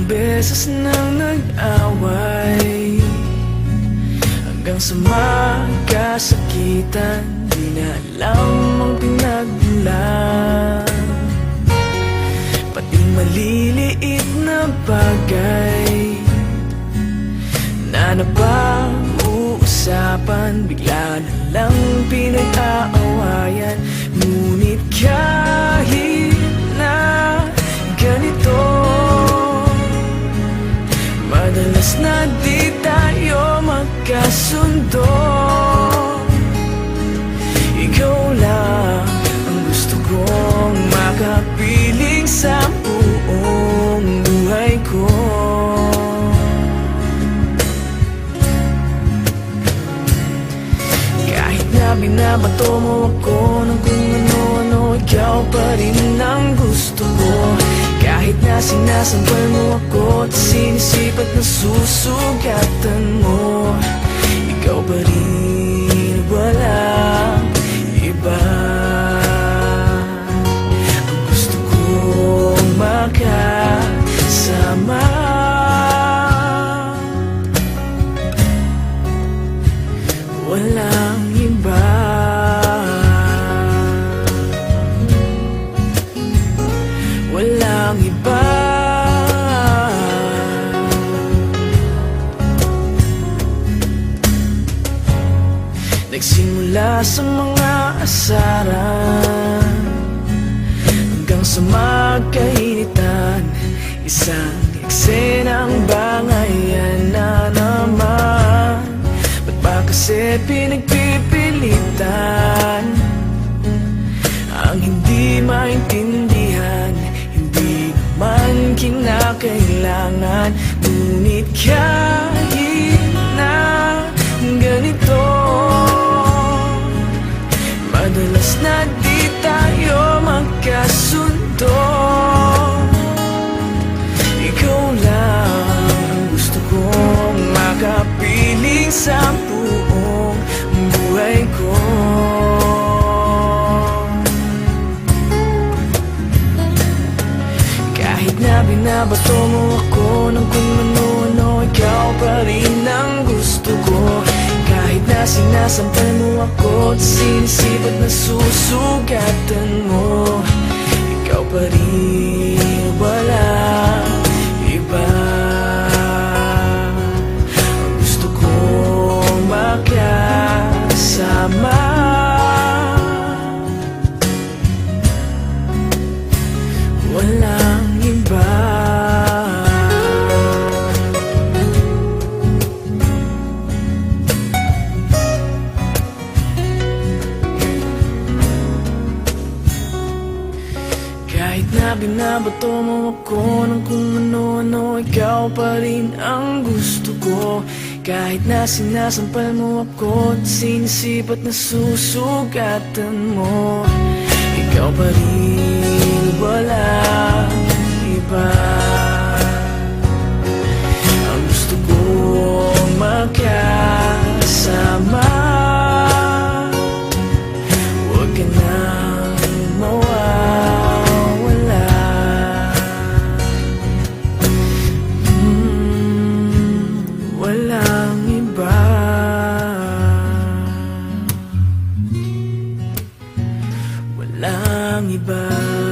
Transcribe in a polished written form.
beses nang nag-away, hanggang sa magkasakitan, di na alam ang pinagmulan. Pati maliliit na bagay na napag-uusapan, bigla na lang pinag-aawayan. Ngunit kahit na ganito, madalas na di tayo magkasundo. Ikaw lang ang gusto kong makapiling sa buong buhay ko. Kahit na binabato mo ako ng kung ano-ano, ikaw pa rin ang gusto ko. Kahit na sinasampal mo ako at sinisipat na susugatan mo, ikaw pa rin, walang iba. Ang gusto kong makasama, walang iba. Walang iba. Nagsimula sa mga asaran, hanggang sa magkainitan, isang eksenang bangayan na naman. Ba't ba kasi pinagpipilitan ang hindi maintindihan? Hindi naman kinakailangan. Ngunit kahit na ganito, madalas na di tayo magkasundo. Ikaw lang ang gusto kong makapiling sa buong buhay ko. Kahit na binabato mo ako ng kung ano-ano, ikaw pa rin ang gusto ko. Kahit na sinasampal mo ako at sinisipat na susugatan mo, ikaw pa rin, walang iba. Ang gusto kong makasama, walang iba. Kahit na binabato mo ako ng kung ano-ano, ikaw pa rin ang gusto ko. Kahit na sinasampal mo ako at sinisipat na susugatan mo, ikaw pa rin, walang iba. Ang gusto kong makasama, huwag ka nang mawawala. Walang iba. Walang iba.